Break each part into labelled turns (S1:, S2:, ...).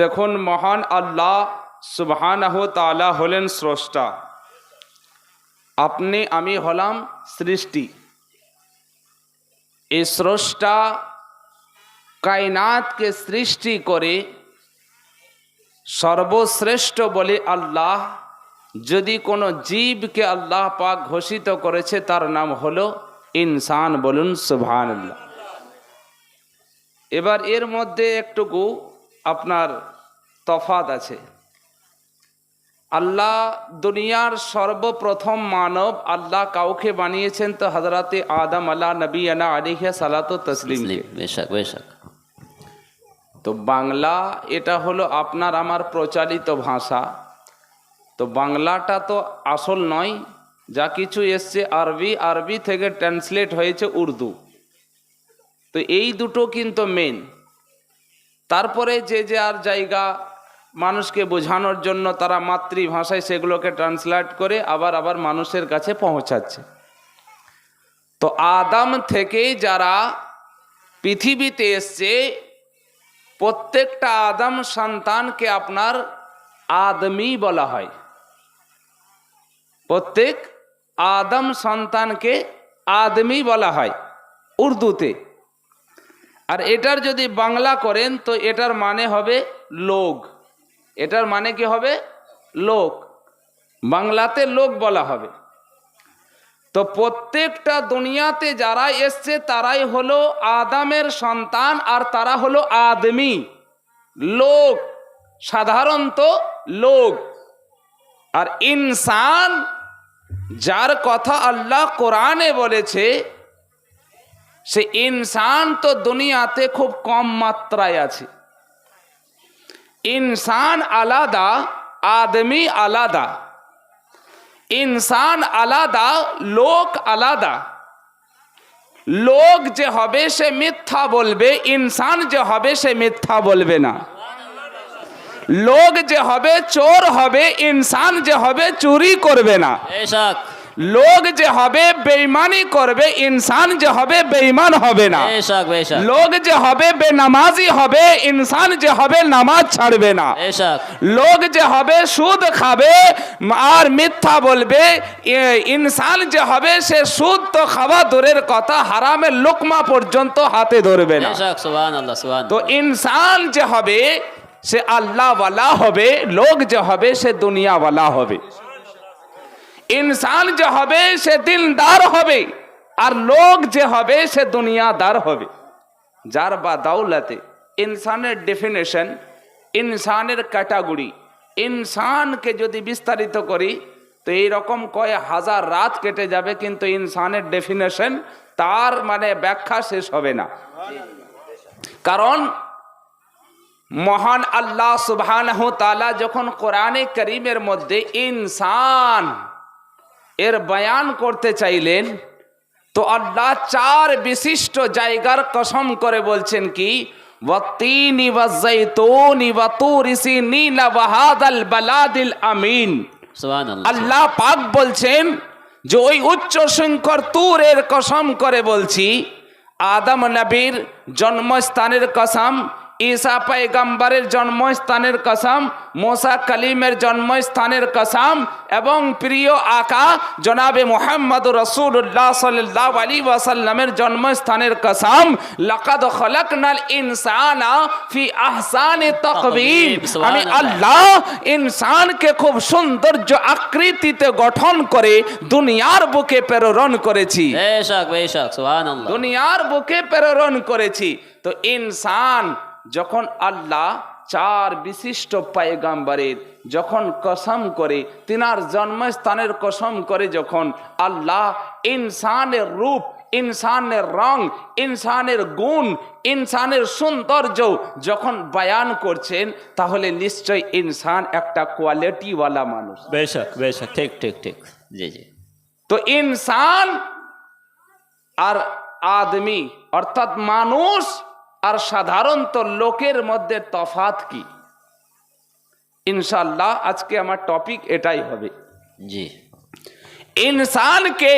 S1: দেখুন, মহান আল্লাহ সুবহানাহু তাআলা হলেন স্রষ্টা। আপনি আমি হলাম সৃষ্টি। এই স্রষ্টা কায়নাতকে সৃষ্টি করে সর্বশ্রেষ্ঠ বলে আল্লাহ যদি কোনো জীবকে আল্লাহ পাক ঘোষিত করেছে তার নাম হলো ইনসান। বলুন সুবহানাল্লাহ। এবার এর মধ্যে একটুকু আপনার তফাৎ আছে। আল্লাহ দুনিয়ার সর্বপ্রথম মানব আল্লাহ কাউকে বানিয়েছেন তো হযরতে আদম আলা নবিয়ানা আলাইহি সালাতু তাসলিম।
S2: বেশক বেশক।
S1: তো বাংলা এটা হলো আপনার আমার প্রচলিত ভাষা। তো বাংলাটা তো আসল নয়, যা কিছু এসছে আরবি, আরবি থেকে ট্রান্সলেট হয়েছে উর্দু। তো এই দুটো কিন্তু মেন। তারপরে যে আর জায়গা মানুষকে বোঝানোর জন্য তারা মাতৃভাষায় সেগুলোকে ট্রান্সলেট করে আবার মানুষের কাছে পৌঁছাচ্ছে। তো আদম থেকে যারা পৃথিবীতে এসছে প্রত্যেকটা আদম সন্তানকে আপনার আদমি বলা হয়। প্রত্যেক আদম সন্তানকে আদমি বলা হয় উর্দুতে। আর এটার যদি বাংলা করেন তো এটার মানে হবে লোক। এটার মানে কি হবে? লোক। বাংলাতে লোক বলা হবে। তো প্রত্যেকটা দুনিয়াতে যারা এসছে তারাই হলো আদমের সন্তান, আর তারা হলো আদমি, লোক, সাধারণত লোক। আর ইনসান যার কথা আল্লাহ কোরআনে বলেছে সে ইনসান তো দুনিয়াতে খুব কম মাত্রায় আছে। ইনসান আলাদা, আদমি আলাদা। ইনসান আলাদা, লোক আলাদা। লোক যে হবে সে মিথ্যা বলবে, ইনসান যে হবে সে মিথ্যা বলবে না। লোক যে হবে চোর হবে, ইনসান যে হবে চুরি করবে না। লোক যে হবে বেঈমানি করবে, ইনসান যে হবে বেঈমান হবে না। লোক যে হবে বেনামাজি হবে, ইনসান যে হবে নামাজ ছাড়বে না। লোক যে হবে সুদ খাবে আর মিথ্যা বলবে, ইনসান যে হবে সে সুদ তো খাওয়া দূরের কথা, হারামের লোকমা পর্যন্ত হাতে ধরবে না। তো ইনসান যে হবে সে আল্লাহ ওয়ালা হবে, লোক যে হবে সে দুনিয়া ওয়ালা হবে। ইনসান যে হবে সে দিনদার হবে, আর লোক যে হবে সে দুনিয়াদার হবে। যার বা দাওলাতে ইনসানের ডেফিনেশন, ইনসানের ক্যাটাগরি, ইনসানকে যদি বিস্তারিত করি তো এইরকম কয়েক হাজার রাত কেটে যাবে, কিন্তু ইনসানের ডেফিনেশন তার মানে ব্যাখ্যা শেষ হবে না। কারণ মহান আল্লাহ সুবহানাহু তাআলা যখন কোরআনে কারীমের মধ্যে ইনসান এর বয়ান করতে চাইলেন তো আল্লাহ চার বিশিষ্ট জায়গার কসম করে বলছেন কি, ওয়াত্তিনি ওয়াজ্জাইতুনি ওয়া তুরি সিনিন ওয়া হাদাল বালাদিল আমিন। সুবহানাল্লাহ। আল্লাহ পাক বলছেন যে ওই উচ্চ শৃঙ্খর তুরের কসম করে বলছি, আদম নবীর জন্মস্থানের কসম, ঈসা পয়গম্বরের জন্মস্থানের কসম, মুসা কালিমের জন্মস্থানের কসম, এবং প্রিয় আকা জনাবে মুহাম্মদুর রাসূলুল্লাহ সাল্লাল্লাহু আলাইহি ওয়াসাল্লামের জন্মস্থানের কসম, লাকাদ খলাকনাল ইনসানা ফি আহসানি তাকওয়িম। আমি আল্লাহ ইনসানকে খুব সৌন্দর্য আকৃতিতে গঠন করে দুনিয়ার বুকে প্রেরণ করেছি।
S2: বেশক বেশক, সুবহানাল্লাহ। দুনিয়ার
S1: বুকে প্রেরণ করেছি। তো ইনসান যখন আল্লাহ চার বিশিষ্ট পয়গম্বরের যখন কসম করে, তিনার জন্মস্থানের কসম করে, যখন আল্লাহ ইনসানের রূপ, ইনসানের রং, ইনসানের গুণ, ইনসানের সৌন্দর্য যখন বয়ান করছেন, তাহলে নিশ্চয় ইনসান একটা কোয়ালিটিওয়ালা মানুষ।
S2: বেশক বেশক, ঠিক ঠিক ঠিক, জি জি।
S1: তো ইনসান আর আদমি অর্থাৎ মানুষ আর সাধারণত লোকের মধ্যে তফাৎ কি, ইনশাআল্লাহ আজকে আমার টপিক এটাই হবে।
S2: জি।
S1: ইনসানকে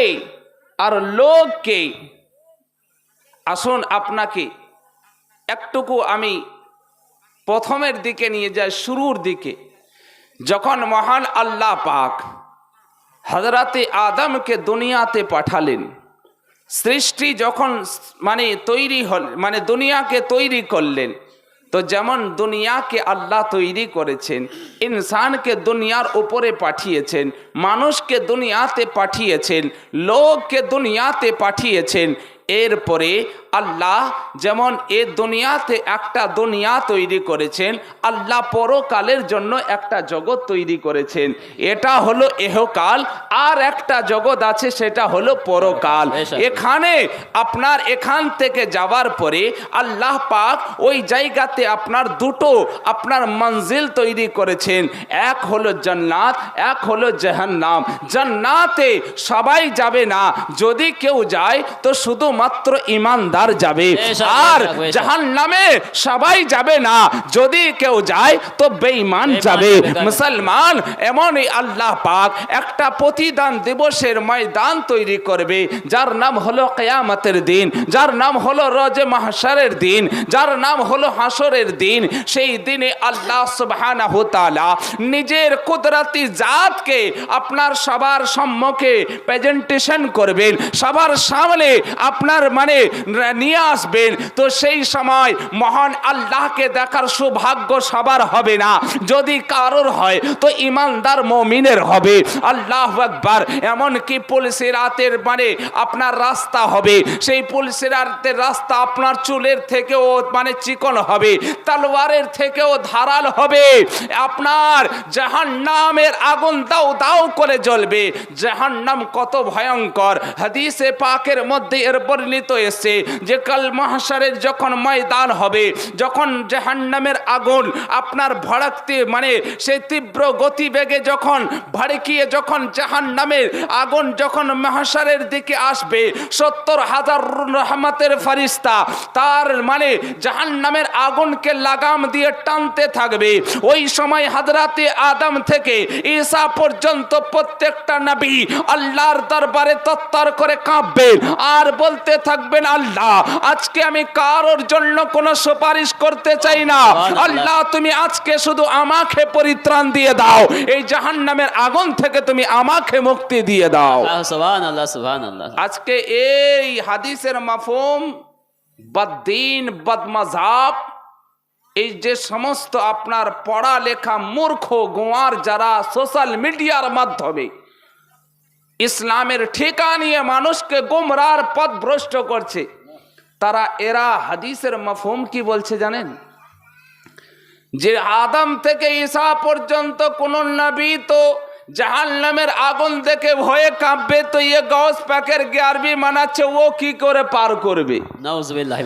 S1: আর লোককে আসুন আপনাকে একটুকু আমি প্রথমের দিকে নিয়ে যায়, শুরুর দিকে। যখন মহান আল্লাহ পাক হযরতে আদমকে দুনিয়াতে পাঠালেন, সৃষ্টি যখন তৈরি হল, দুনিয়াকে তৈরি করলেন, তো যেমন দুনিয়াকে আল্লাহ তৈরি করেছেন, ইনসানকে দুনিয়ার উপরে পাঠিয়েছেন, মানুষকে দুনিয়াতে পাঠিয়েছেন, লোককে দুনিয়াতে পাঠিয়েছেন। এরপরে আল্লাহ যেমন এ দুনিয়াতে একটা দুনিয়া তৈরি করেছেন, আল্লাহ পরকালের জন্য একটা জগৎ তৈরি করেছেন। এটা হলো ইহকাল, আর একটা জগৎ আছে, সেটা হলো পরকাল। এখানে আপনার এখান থেকে যাওয়ার পরে আল্লাহ পাক ওই জায়গাতে আপনার দুটো আপনার মঞ্জিল তৈরি করেছেন, এক হলো জান্নাত, এক হলো জাহান্নাম। জান্নাতে সবাই যাবে না, যদি কেউ যায় তো শুধুমাত্র ঈমানদার যাবে, আর জাহান্নামে সবাই যাবে না, যদি কেউ যায় তো বেঈমান যাবে, মুসলমান। এমনই আল্লাহ পাক একটা প্রতিদান দিবসের ময়দান তৈরি করবে, যার নাম হলো কিয়ামতের দিন, যার নাম হলো রোজে মাহশরের দিন, যার নাম হলো হাসরের দিন। সেই দিনে আল্লাহ সুবহানাহু তাআলা নিজের কুদরতি জাতকে আপনার সবার সম্মুখে প্রেজেন্টেশন করবেন, সবার সামনে আপনার নিয়ে আসবেন। তো সেই সময় মহান আল্লাহকে দেখার সৌভাগ্য সবার হবে না, যদি কারোর হয় তো ঈমানদার মুমিনের হবে। আল্লাহু আকবার। এমনকি পুলসিরাতের আপনার রাস্তা হবে, সেই পুলসিরাতের রাস্তা আপনার চুলের থেকেও চিকন হবে, তলোয়ারের থেকেও ধারাল হবে। আপনার জাহান্নামের আগুন দাউ দাউ করে জ্বলবে। জাহান্নাম কত ভয়ঙ্কর, হাদিসে পাকের মধ্যে এর বর্ণিত এসেছে যে কাল মাহশরের যখন ময়দান হবে, যখন জাহান্নামের আগুন আপনার ভড়কতে সেই তীব্র গতিবেগে যখন ভড়কিয়ে যখন জাহান্নামের আগুন যখন মাহশরের দিকে আসবে, 70,000 রহমতের ফেরেশতা তার জাহান্নামের আগুনকে লাগাম দিয়ে টানতে থাকবে। ওই সময় হযরতে আদম থেকে ঈসা পর্যন্ত প্রত্যেকটা নবী আল্লাহর দরবারে তত্তর করে কাঁপবেন আর বলতে থাকবেন, আল্লাহ আজকে আমি কারোর জন্য কোনো সুপারিশ করতে চাই না, আল্লাহ তুমি আজকে শুধু আমাকে পরিত্রাণ দিয়ে দাও, এই জাহান্নামের আগুন থেকে তুমি আমাকে মুক্তি দিয়ে দাও।
S2: সুবহানাল্লাহ, সুবহানাল্লাহ।
S1: আজকে এই হাদিসের মাফহুম বদ্দীন বদমাযহাব, এই যে সমস্ত আপনার পড়ালেখা মূর্খ গোয়ার যারা সোশ্যাল মিডিয়ার মাধ্যমে ইসলামের ঠিকা নিয়ে মানুষকে গোমরার পথভ্রষ্ট করছে, এরা হাদিসের মাফহুম কি বলছে জানেন? যে আদম থেকে ঈসা পর্যন্ত কোন নবী তো জাহান্নামের আগুন দেখে ভয়ে কাঁপবে, তো ये গৌস পাকের 11वीं মানাচ্ছে, ও কি করে পার করবে?
S2: নাউজুবিল্লাহ।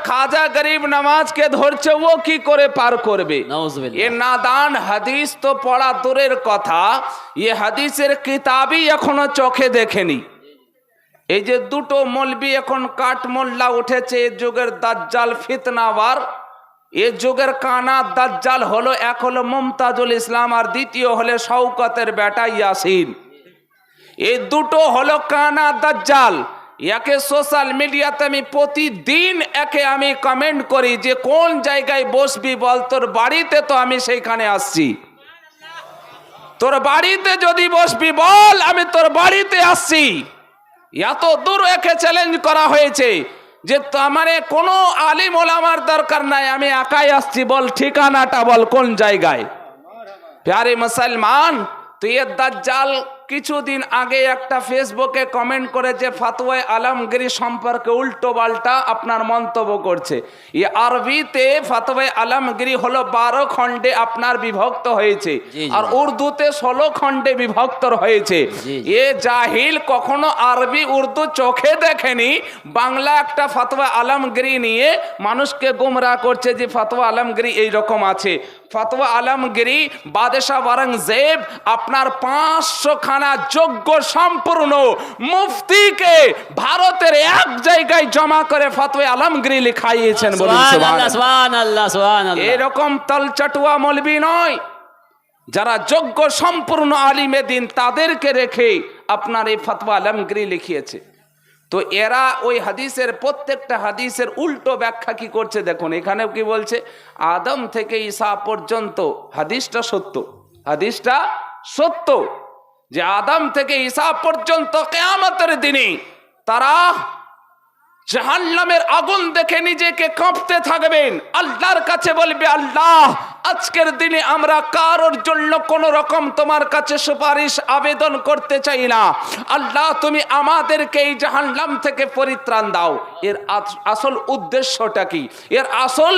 S1: খাজা গরিব নামাজকে ধরছে, ও কি করে পার করবে?
S2: নাউজুবিল্লাহ।
S1: এ নাদান হাদিস তো পড়া দূরের কথা, এ হাদিসের কিতাবই এখনো চোখে দেখেনি। এই যে দুটো মৌলবি এখন কাঠ মোল্লা উঠেছে, এ যুগের দাজ্জাল ফিতনাওয়ার, এ যুগের কানা দাজ্জাল হলো, এক হলো মুমতাজুল ইসলাম আর দ্বিতীয় হলো শওকতের বেটা ইয়াসিন। এই দুটো হলো কানা দাজ্জাল। একে সোশ্যাল মিডিয়াতে আমি প্রতিদিন একে আমি কমেন্ট করি যে কোন জায়গায় বসবি বল, তোর বাড়িতে তো আমি সেইখানে আসছি, তোর বাড়িতে যদি বসবি বল আমি তোর বাড়িতে আসছি। এত দূর একে চ্যালেঞ্জ করা হয়েছে যে কোনো আলিম ওলামার দরকার নাই, আমি একাই আসছি, বল ঠিকানাটা বল কোন জায়গায়। প্যারে মুসলমান, তো এ দাজ্জাল কিছুদিন আগে একটা ফেসবুকে কমেন্ট করেছে, ফতোয়ায়ে আলমগীরি সম্পর্কে উল্টো পাল্টা আপনার মন্তব্য করছে। এই আরবিতে ফতোয়ায়ে আলমগীরি হলো 12 খণ্ডে আপনার বিভক্ত হয়েছে, আর উর্দুতে 16 খণ্ডে বিভক্ত হয়েছে। এ জাহিল কখনো আরবি উর্দু চোখে দেখেনি, বাংলা একটা ফতোয়ায়ে আলমগীরি নিয়ে মানুষকে গুমরাহ করছে যে ফতোয়া আলমগীরি এইরকম আছে। ফতোয়া আলমগীরি বাদশাহ ওরঙ্গজেব আপনার 500 খানা যোগ্য সম্পূর্ণ মুফতিকে ভারতের এক জায়গায় জমা করে ফতোয়া আলমগীরি লিখাইয়েছেন। বলুন সুবহানাল্লাহ, সুবহানাল্লাহ, সুবহানাল্লাহ। এরকম তলচটুয়া মৌলবি নয়, যারা যোগ্য সম্পূর্ণ আলিমে দিন তাদেরকে রেখে আপনার এই ফতোয়া আলমগীরি লিখিয়েছে। তো এরা ওই হাদিসের প্রত্যেকটা হাদিসের উল্টো ব্যাখ্যা কি করছে দেখুন। এখানে কি বলছে, আদম থেকে ঈসা পর্যন্ত হাদিসটা সত্য, হাদিসটা সত্য যে আদম থেকে ঈসা পর্যন্ত কিয়ামতের দিনে তারা জাহান্নামের আগুন দেখে নিজেকে কাঁপতে থাকবেন, আল্লাহর কাছে বলবে, আল্লাহ আজকের দিনে আমরা কারোর জন্য কোন রকম তোমার কাছে সুপারিশ আবেদন করতে চাই না, আল্লাহ তুমি আমাদেরকে এই জাহান্নাম থেকে পরিত্রাণ দাও। এর আসল উদ্দেশ্যটা কি, এর আসল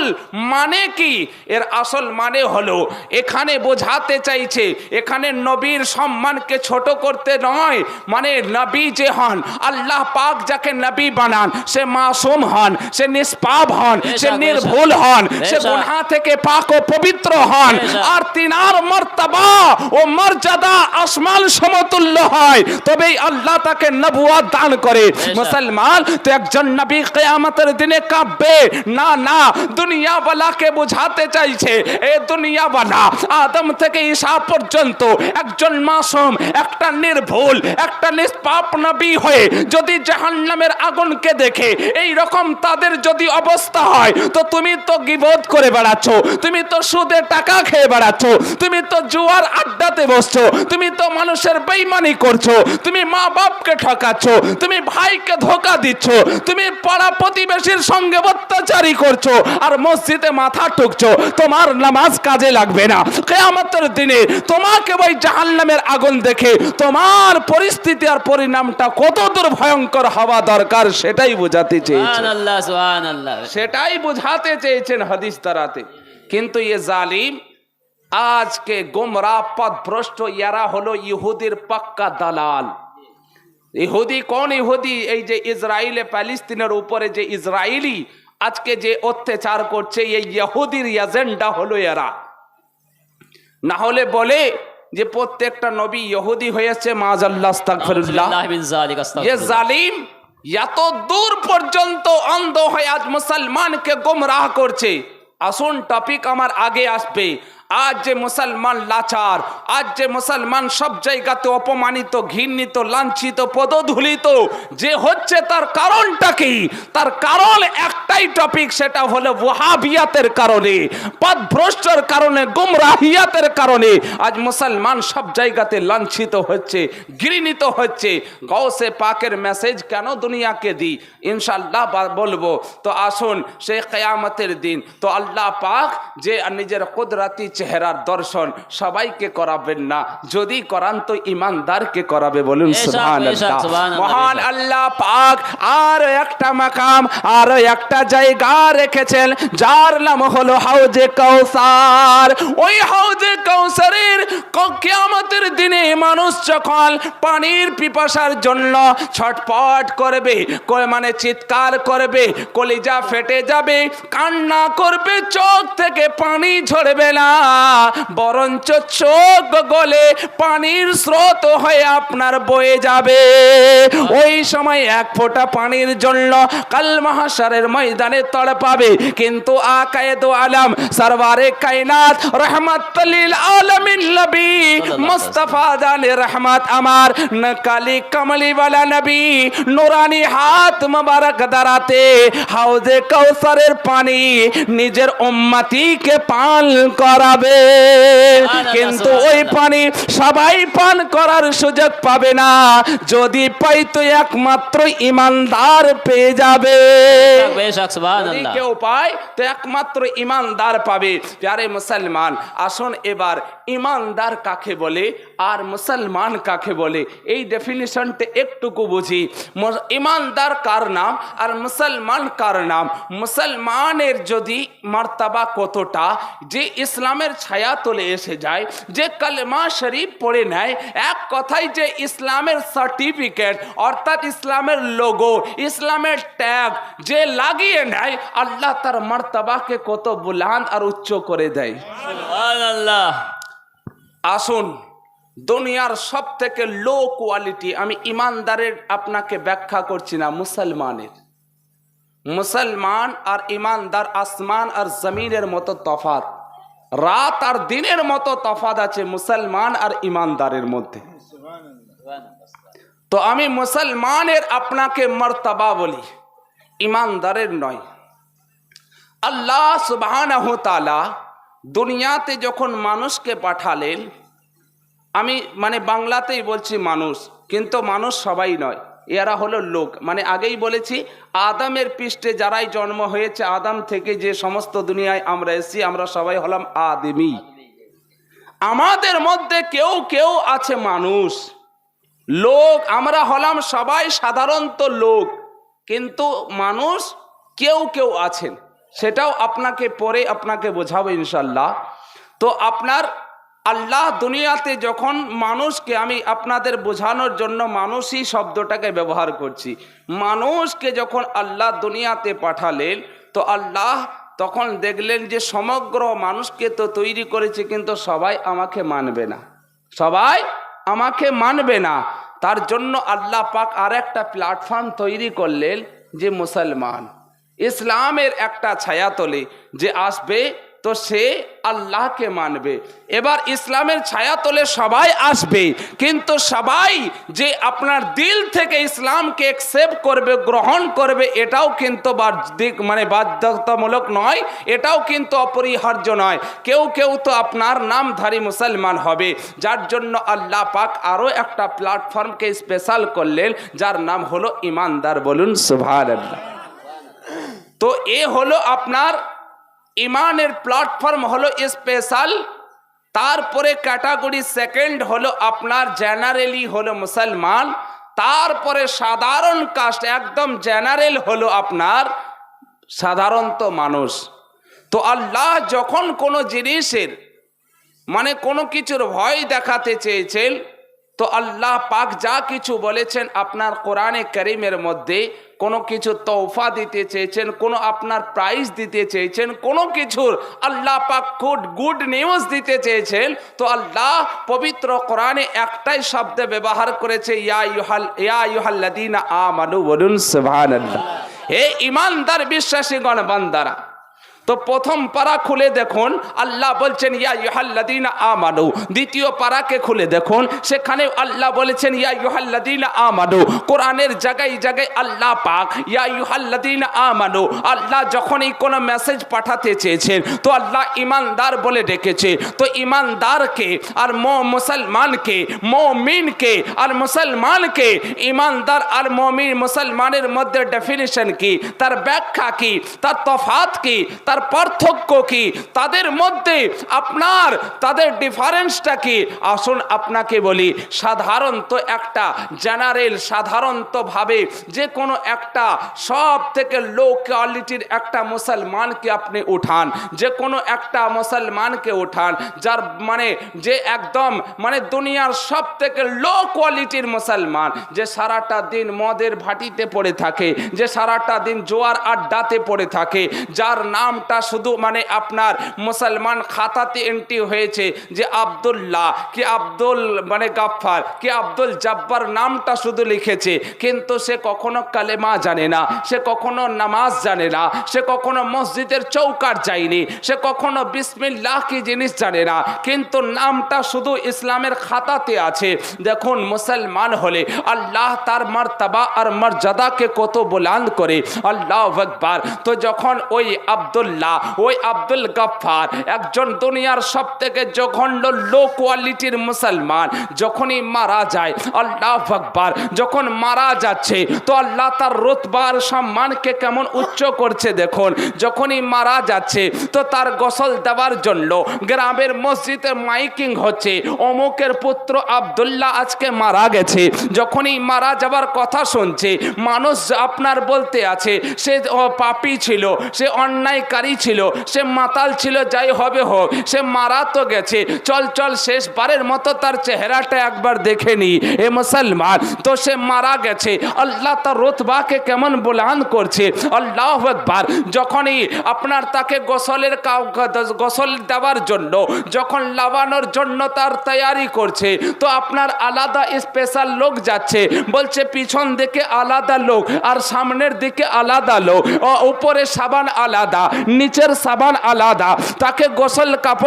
S1: মানে কি? এর আসল মানে হলো এখানে বোঝাতে চাইছে, এখানে নবীর সম্মানকে ছোট করতে নয়, মানে নবী যে হন, আল্লাহ পাক যাকে নবী বানান সে মাসুম হন, সে নিষ্পাপ হন, সে নির্ভুল হন, সে গুনাহ থেকে পাক ও পবিত্র হন, আর তিনার মর্তবা ও মর্যাদা আসমান সমতুল্য হয়, তবেই আল্লাহ তাকে নবুয়ত দান করে। মুসলমান তো একজন নবী কিয়ামতের দিনে কাঁপবে না, না দুনিয়াওয়ালাকে বোঝাতে চাইছে, এ দুনিয়াওয়ালা আদম থেকে ঈসা পর্যন্ত একজন মাসুম, একটা নির্ভুল, একটা নিষ্পাপ নবী হয়ে যদি জাহান্নামের আগুনকে দেখে এই রকম তাদের যদি অবস্থা হয়, তো তুমি তো গীবত করে বেড়াচ্ছ, তুমি তো সুদে টাকা খেয়ে বেড়াচ্ছ, তুমি তো জুয়ার আড্ডাতে বসছো, তুমি তো মানুষের বেঈমানি করছো, তুমি মা বাপকে ঠকাচ্ছ, তুমি ভাইকে ধোকা দিচ্ছ, তুমি পাড়া প্রতিবেশীর সঙ্গে অত্যাচারী করছো, আর মসজিদে মাথা ঠুকছো, তোমার নামাজ কাজে লাগবে না। কিয়ামতের দিনে তোমাকে ওই জাহান্নামের আগুন দেখে তোমার পরিস্থিতি আর পরিণামটা কত দূর ভয়ঙ্কর হওয়া দরকার সেটাই বোঝাতে চেয়েছেন,
S2: সুবহানাল্লাহ, সুবহানাল্লাহ।
S1: সেটাই বোঝাতে চেয়েছেন হাদিস দ্বারাতে। কিন্তু এ জালিম আজকে গোমরা পথভ্রষ্ট, এরা হলো ইহুদির পাক্কা দালাল। ইহুদি কোন ইহুদি? এই যে ইসরায়েলে প্যালেস্তিনের উপরে যে ইসরায়েলি আজকে যে অত্যাচার করছে, এই ইহুদির এজেন্ডা হলো এরা। না হলে বলে যে প্রত্যেকটা নবী ইহুদি হয়েছে, মাআযাল্লাহ, আস্তাগফিরুল্লাহ।
S2: আউযুবিল্লাহি মিন যালিকা,
S1: এ
S2: আস্তাগফিরুল্লাহ।
S1: জালিম এত দূর পর্যন্ত অন্ধ হয়ে আজ মুসলমানকে গোমরাহ করছে। আসুন, টপিক আমার আগে আসবে। আজ যে মুসলমান লাচার, আজ যে মুসলমান সব জায়গাতে অপমানিত, ঘৃণিত, লাঞ্ছিত, পদধূলিত যে হচ্ছে, তার কারণটা কি? তার কারণ একটাই টপিক, সেটা হলো ওয়াহাবিয়াতের কারণে, পথভ্রষ্টর কারণে, গুমরাহিয়াতের কারণে আজ মুসলমান সব জায়গাতে লাঞ্ছিত হচ্ছে, ঘৃণিত হচ্ছে। গৌসে পাকের মেসেজ কেন দুনিয়াকে দিই, ইনশাআল্লাহ বলবো। তো আসুন, সেই কিয়ামতের দিন তো আল্লাহ পাক যে নিজের কুদরতি চেহারার দর্শন সবাইকে করাবেন না, যদি করান তো ইমানদারকে করাবে। বলুন সুবহানাল্লাহ। মহান আল্লাহ পাক আর একটা মাকাম, আর একটা জায়গা রেখেছেন, যার নাম হলো হাউজে কাউসার। ওই হাউজে কাউসারের কিয়ামতের দিনে মানুষ যখন পানির পিপাসার জন্য ছটপট করবে, মানে চিৎকার করবে, কলিজা ফেটে যাবে, কান্না করবে, চোখ থেকে পানি ঝরবে না, বরঞ্চ চোখ গলে পানির স্রোত হয়ে আপনার বয়ে যাবে। ওই সময় এক ফোঁটা পানির জন্য কাল মাহশারের ময়দানে তড়পাবে, কিন্তু আকায়ে দো আলম সরওয়ারে কায়নাত রহমাতুল লিল আলামিন নবী মুস্তাফা জানে রহমত আমার কালি কমলি वाला নবী নুরানি হাত মুবারক দাঁড়াতে হাউজে কাউসারের পানি নিজের উম্মতিকে পান করাবে। কিন্তু ওই পানি সবাই পান করার সুযোগ পাবে না, যদি পাই তো একমাত্র ইমানদার পেয়ে যাবে।
S2: বেশক, সুবহানাল্লাহ।
S1: কেউ পায় তো একমাত্র ইমানদার পাবে। প্যারে মুসলমান, আসুন এবার ইমানদার কাকে বলে আর মুসলমান কাকে বলে এই ডেফিনিশনটা একটুকু বুঝি। ইমানদার কার নাম আর মুসলমান কার নাম? মুসলমানের যদি মর্তবা কতটা, যে ইসলামের ছায়া তলে এসে যায়, যে কালেমা শরীফ পড়ে নেয়, এক কথায় যে ইসলামের সার্টিফিকেট অর্থাৎ ইসলামের লোগো, ইসলামের ট্যাগ যে লাগিয়ে নেয়, আল্লাহ তার মর্তবাকে কত বুলন্দ আর উচ্চ করে দেয়।
S2: সুবহানাল্লাহ।
S1: আসুন, দুনিয়ার সব থেকে লো কোয়ালিটি, আমি ইমানদারের আপনাকে ব্যাখ্যা করছি না, মুসলমানের। মুসলমান আর ইমানদার আসমান আর জমিনের মতো তফাৎ, রাত আর দিনের মতো তফাৎ আছে মুসলমান আর ইমানদারের মধ্যে। তো তো আমি মুসলমানের আপনাকে মর্তবা বলি, ইমানদারের নয়। আল্লাহ সুবহানাহু তাআলা দুনিয়াতে যখন মানুষকে পাঠালেন, আমি মানে বাংলাতেই বলছি মানুষ, কিন্তু মানুষ সবাই নয়, এরা হলো লোক। মানে আগেই বলেছি, আদমের পৃষ্ঠে যারাই জন্ম হয়েছে, আদম থেকে যে সমস্ত দুনিয়ায় আমরা এসেছি, আমরা সবাই হলাম আদমি। আমাদের মধ্যে কেউ কেউ আছে মানুষ, লোক, আমরা হলাম সবাই সাধারণত লোক, কিন্তু মানুষ কেউ কেউ আছেন, সেটাও আপনাকে পরে আপনাকে বোঝাবো ইনশাল্লাহ। তো আপনার আল্লাহ দুনিয়াতে যখন মানুষকে, আমি আপনাদের বোঝানোর জন্য মানুষই শব্দটাকে ব্যবহার করছি, মানুষকে যখন আল্লাহ দুনিয়াতে পাঠালেন, তো আল্লাহ তখন দেখলেন যে সমগ্র মানুষকে তো তৈরি করেছে, কিন্তু সবাই আমাকে মানবে না, সবাই আমাকে মানবে না। তার জন্য আল্লাহ পাক আর একটা প্ল্যাটফর্ম তৈরি করলেন, যে মুসলমান, ইসলামের একটা ছায়াতলে যে আসবে, তো সে আল্লাহকে মানবে। এবার ইসলামের ছায়াতলে সবাই আসবে, কিন্তু সবাই যে আপনার দিল থেকে ইসলামকে অ্যাকসেপ্ট করবে, গ্রহণ করবে, এটাও কিন্তু মানে বাধ্যতামূলক নয়, এটাও কিন্তু অপরিহার্য নয়। কেউ কেউ তো আপনার নামধারী মুসলমান হবে, যার জন্য আল্লাহ পাক আরও একটা প্ল্যাটফর্মকে স্পেশাল করলেন, যার নাম হলো ইমানদার। বলুন সুবহানাল্লাহ। তো এ হলো আপনার ইমানের প্ল্যাটফর্ম হলো স্পেশাল। তারপরে ক্যাটাগরি সেকেন্ড হলো আপনার জেনারেলি হলো মুসলমান, তারপরে সাধারণ কাস্ট, একদম জেনারেল হলো আপনার সাধারণত মানুষ। তো আল্লাহ যখন কোনো জিনিসের মানে কোনো কিছুর ভয় দেখাতে চেয়েছেন, তো আল্লাহ পাক যা কিছু বলেছেন আপনার কোরআনে কারীমের মধ্যে, কোনো কিছু তৌফা দিতে চেয়েছেন, কোনো আপনার প্রাইজ দিতে চেয়েছেন, কোনো কিছুর আল্লাহ পাক গুড নিউজ দিতে চেয়েছেন, তো আল্লাহ পবিত্র কোরআনে একটাই শব্দ ব্যবহার করেছে, ইয়া আইয়ুহাল্লাযীনা আমানু। বলুন সুবহানাল্লাহ। হে ঈমানদার বিশ্বাসীগণ বান্দারা। তো প্রথম পারা খুলে দেখুন, আল্লাহ বলছেন ইয়া আইয়ুহাল্লাযীনা আমানু। দ্বিতীয় পারাকে খুলে দেখুন, সেখানে আল্লাহ বলেছেন ইয়া আইয়ুহাল্লাযীনা আমানু। কোরআনের জায়গায় জায়গায় আল্লাহ পাক ইয়া আইয়ুহাল্লাযীনা আমানু, আল্লাহ যখনই কোনো মেসেজ পাঠাতে চেয়েছেন, তো আল্লাহ ইমানদার বলে ডেকেছে। তো ইমানদারকে আর মুসলমানকে, মুমিনকে আর মুসলমানকে, ইমানদার আর মুমিন মুসলমানের মধ্যে ডেফিনিশন কি, তার ব্যাখ্যা কি, তার তফাৎ কি, তার পার্থক্য কি, তাদের মধ্যে আপনার তাদের ডিফারেন্সটা কি? আসুন আপনাকে বলি, সাধারণত একটা জেনারেল, সাধারণতভাবে যে কোনো একটা সব থেকে লো কোয়ালিটির একটা মুসলমানকে আপনি উঠান, যে কোনো একটা মুসলমানকে উঠান, যার মানে যে একদম মানে দুনিয়ার সব থেকে লো কোয়ালিটির মুসলমান, যে সারাটা দিন মদের ভাটিতে পড়ে থাকে, যে সারাটা দিন জোয়ার আড্ডাতে পড়ে থাকে, যার নামটা শুধু মানে আপনার মুসলমান খাতাতে এন্ট্রি হয়েছে যে আব্দুল্লাহ কি আব্দুল মানে গাফফার কি আব্দুল জব্বার, নামটা শুধু লিখেছে, কিন্তু সে কখনো কালেমা জানে না, সে কখনো নামাজ জানে না, সে কখনো মসজিদের চৌকাট যায়নি, সে কখনো বিসমিল্লাহ কি জিনিস জানে না, কিন্তু নামটা শুধু ইসলামের খাতাতে আছে। দেখুন মুসলমান হলে আল্লাহ তার মর্তবা আর মর্যাদাকে কত বুলন্দ করে, আল্লাহু আকবার। তো যখন ওই আব্দুল্লাহ, ওই আব্দুল গাফফার, একজন দুনিয়ার সব থেকে জঘন্য লো কোয়ালিটির মুসলমান, যখনই মারা যায়, আল্লাহু আকবার, যখন মারা যাচ্ছে, তো আল্লাহ তার রুতবার সম্মানকে কেমন উচ্চ করছে দেখুন। যখনই মারা যাচ্ছে, তো তার গোসল দেওয়ার জন্য গ্রামের মসজিদে মাইকিং হচ্ছে, অমুকের পুত্র আব্দুল্লাহ আজকে মারা গেছে। যখনই মারা যাবার কথা শুনছে, মানুষ আপনার বলতে আছে সে পাপী ছিল, সে অন্যায়কারী ছিল, সে মাতাল ছিল, যাই হবে হোক, সে মারা তো গেছে, চল চল শেষবারের মতো তার চেহারাটা একবার দেখে নি এ মুসলমান। তো সে মারা গেছে, আল্লাহ তার রুতবাকে কেমন বুলন্দ করছে, আল্লাহু আকবার। যখনই আপনার তাকে গোসল দেওয়ার জন্য, যখন লাগানোর জন্য তার তৈয়ারি করছে, তো আপনার আলাদা স্পেশাল লোক যাচ্ছে, বলছে পিছন দিকে আলাদা লোক আর সামনের দিকে আলাদা লোক, উপরে সাবান আলাদা, নিচের সাবান আলাদা, তাকে গোসল কাপড়